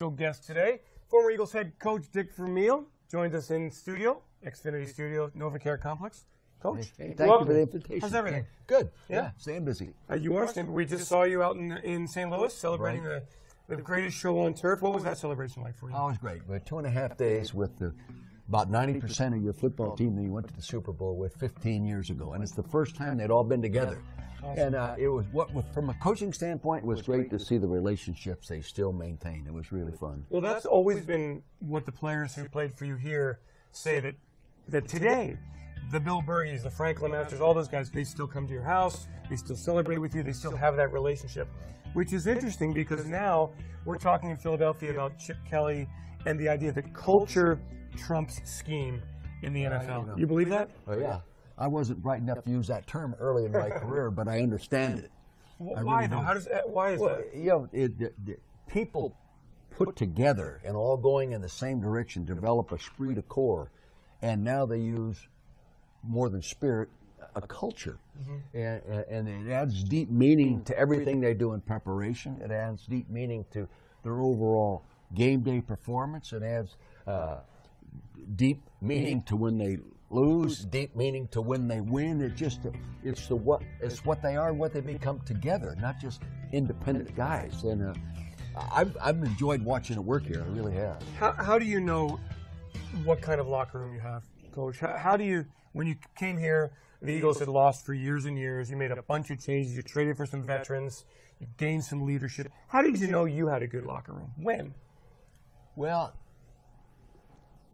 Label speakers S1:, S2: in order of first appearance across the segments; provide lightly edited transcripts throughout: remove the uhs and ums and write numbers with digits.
S1: Guest today, former Eagles head coach Dick Vermeil, joins us in studio, Xfinity Studio, NovaCare Complex. Coach,
S2: hey, thank you for the invitation.
S1: How's everything?
S2: Good.
S1: Yeah,
S2: staying busy.
S1: You are staying. We just saw you out in St. Louis celebrating the greatest show on turf. What was that celebration like for you?
S2: Oh, it was great. We had 2.5 days with about 90% of your football team that you went to the Super Bowl with 15 years ago, and it's the first time they'd all been together. Awesome. And it was from a coaching standpoint, it was great to see the relationships they still maintain. It was really fun.
S1: Well, that's always been what the players who played for you here say, that today, the Bill Burgies, the Franklin Masters, all those guys, they still come to your house, they still celebrate with you, they still have that relationship, which is interesting because now we're talking in Philadelphia about Chip Kelly and the idea that culture trumps scheme in the NFL. You believe that?
S2: Oh, yeah. I wasn't bright enough to use that term early in my career, but I understand it.
S1: Why though? Why is that?
S2: You know, people put together and all going in the same direction, develop a esprit de corps, and now they use more than spirit, a culture, and it adds deep meaning to everything they do in preparation. It adds deep meaning to their overall game day performance. It adds deep meaning to when they lose, deep meaning to when they win. It's what they are, what they become together, not just independent guys. And I've enjoyed watching it work here. I really have.
S1: How do you know what kind of locker room you have, Coach? How do you, when you came here, the Eagles had lost for years and years. You made a bunch of changes. You traded for some veterans. You gained some leadership. How did you know you had a good locker room? When?
S2: Well,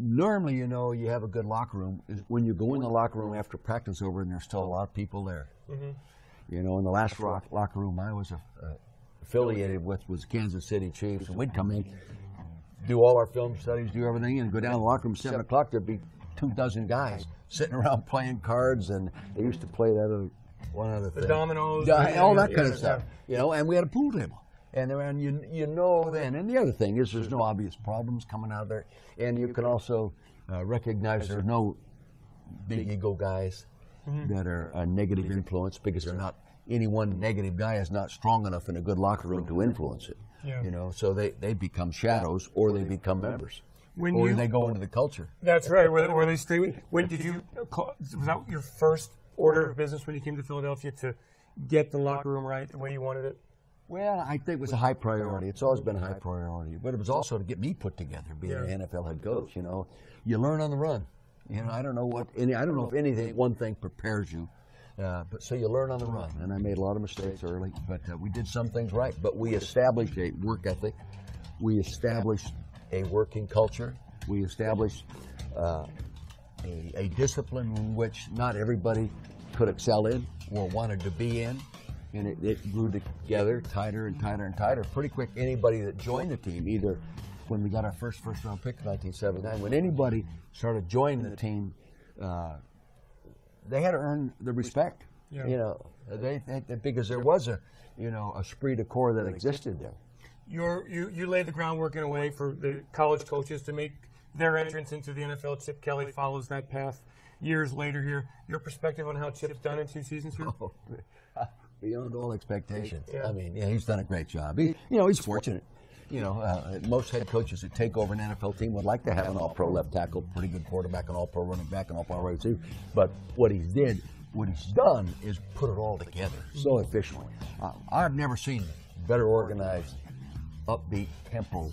S2: normally, you know, you have a good locker room is when you go in the locker room after practice over and there's still a lot of people there. You know, in the last locker room I was affiliated with was Kansas City Chiefs, and we'd come in, do all our film studies, do everything, and go down to the locker room at 7 o'clock. There'd be 24 guys sitting around playing cards, and they used to play that one other thing.
S1: The dominoes.
S2: All that kind of stuff. You know, and we had a pool table. And you know then, and the other thing is there's no obvious problems coming out of there, and you can also recognize there's no big ego guys that are a negative influence, because they're not, any one negative guy is not strong enough in a good locker room to influence it. You know, so they become shadows, or they become members, or they go into the culture.
S1: That's right. Where they stay. When did you? Was that your first order of business when you came to Philadelphia, to get the locker room right the way you wanted it?
S2: Well, I think it was a high priority. It's always been a high priority. But it was also to get me put together, being an NFL head coach. You know, you learn on the run. You know, I don't know if anything, one thing prepares you, but so you learn on the run. And I made a lot of mistakes early, but we did some things right. But we established a work ethic. We established a working culture. We established a discipline in which not everybody could excel in or wanted to be in. And it grew together tighter and tighter and tighter. Pretty quick, anybody that joined the team, either when we got our first round pick in 1979, when anybody started joining the team, they had to earn the respect. You know, because there was a esprit de corps that existed there.
S1: You laid the groundwork in a way for the college coaches to make their entrance into the NFL. Chip Kelly follows that path years later here. Your perspective on how Chip's done in 2 seasons here?
S2: Beyond all expectations. I mean, he's done a great job. He's fortunate. Most head coaches that take over an NFL team would like to have an all-pro left tackle, pretty good quarterback, an all-pro running back, an all-pro wide receiver. But what he's done is put it all together so efficiently. I've never seen better organized, upbeat tempo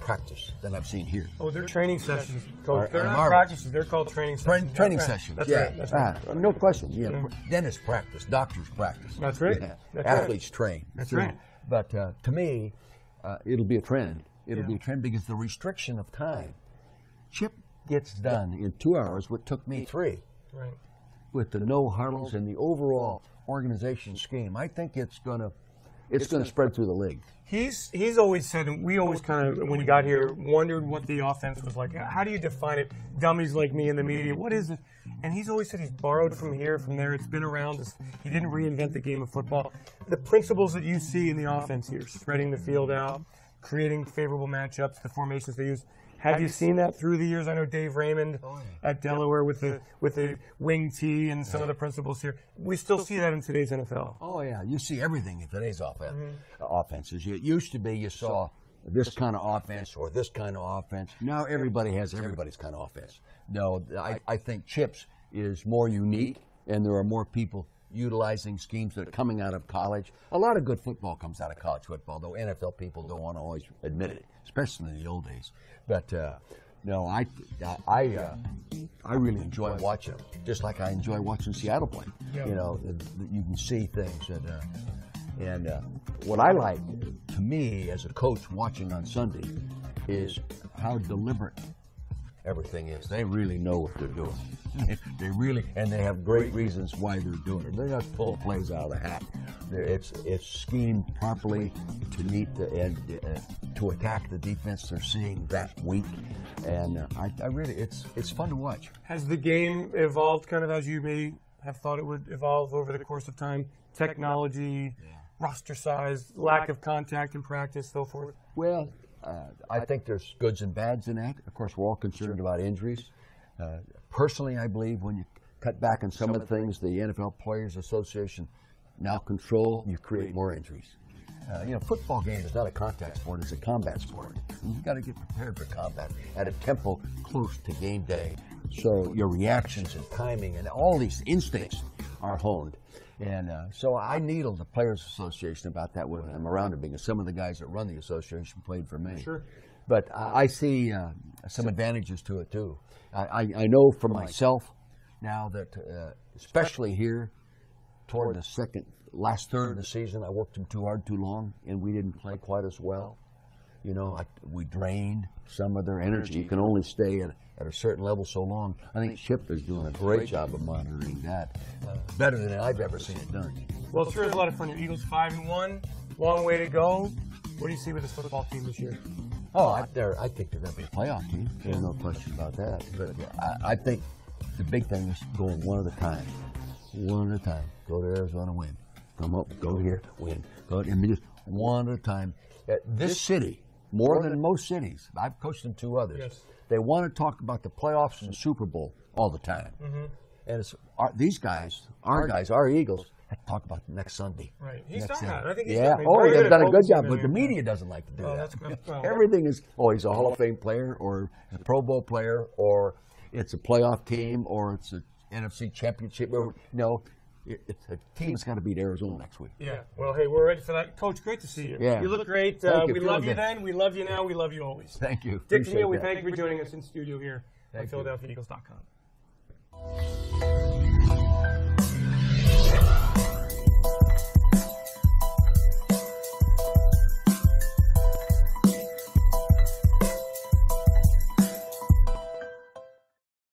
S2: practice than I've seen here.
S1: Oh, they're training sessions, Coach. They're not practices. They're called training sessions.
S2: Training sessions.
S1: That's right. That's right.
S2: No question. Dentists practice. Doctors practice.
S1: That's right.
S2: Athletes train.
S1: That's right.
S2: But to me, it'll be a trend. It'll be a trend because the restriction of time. Chip gets done in 2 hours what took me 3.
S1: Right.
S2: With the no huddles and the overall organization scheme, I think it's gonna spread through the league.
S1: He's always said, and we always kind of, when he got here, wondered what the offense was like. How do you define it? Dummies like me in the media, what is it? And he's always said he's borrowed from here, from there. It's been around. He didn't reinvent the game of football. The principles that you see in the offense here, spreading the field out, creating favorable matchups, the formations they use, have you seen that through the years? I know Dave Raymond at Delaware with the wing tee and some of the principles here. We still see that in today's NFL.
S2: Oh, yeah. You see everything in today's offenses. It used to be you saw this kind of offense or this kind of offense. Now everybody has everybody's kind of offense. No, I think Chip's is more unique, and there are more people utilizing schemes that are coming out of college. A lot of good football comes out of college football, though NFL people don't want to always admit it, especially in the old days. But no, I really enjoy watching them, just like I enjoy watching Seattle play.
S1: Yeah.
S2: You know, you can see things that. And what I like, to me, as a coach watching on Sunday, is how deliberate everything is. They really know what they're doing. They really, and they have great reasons why they're doing it. They're not pulling plays out of the hat. It's schemed properly to meet to attack the defense they're seeing that week. And I really, it's fun to watch.
S1: Has the game evolved kind of as you may have thought it would evolve over the course of time? Technology, roster size, lack of contact in practice, so forth?
S2: Well, I think there's goods and bads in that. Of course, we're all concerned about injuries. Personally, I believe when you cut back on some of the things the NFL Players Association now control, you create more injuries. Football game is not a contact sport, it's a combat sport. You've got to get prepared for combat at a tempo close to game day. So your reactions and timing and all these instincts are honed. And so I needle the Players Association about that when I'm around it, because some of the guys that run the association played for me.
S1: Sure.
S2: But I see some advantages to it, too. I know for myself now that, especially here, toward the last third of the season, I worked them too hard, too long, and we didn't play quite as well. We drained some of their energy. You can only stay at a certain level so long. I think Chip is doing a great job of monitoring that, better than I've ever seen it done.
S1: Well, it sure is a lot of fun. Your Eagles 5-1, long way to go. What do you see with this football team this year?
S2: Oh, I think they're going to be a playoff team. There's no question about that. But I think the big thing is going one at a time. One at a time. Go to Arizona, win. Come up, go here, win. And just one at a time. This city, more than most cities, I've coached in two others.
S1: Yes.
S2: They want to talk about the playoffs and the Super Bowl all the time. Mm-hmm. And it's these guys, our Eagles, have to talk about next Sunday.
S1: Right. He's done that. I think he's
S2: done they've done a good job, but the media doesn't like to do that. That's good. Well, everything is, he's a Hall of Fame player or a Pro Bowl player, or it's a playoff team, or it's an NFC championship. It's a team that's got to beat Arizona next week.
S1: Yeah. Well, hey, we're ready for that. Coach, great to see you.
S2: Yeah.
S1: You look great. We love you then. We love you now. We love you always.
S2: Thank you.
S1: Dick Vermeil, we thank you for joining us in studio here on PhiladelphiaEagles.com.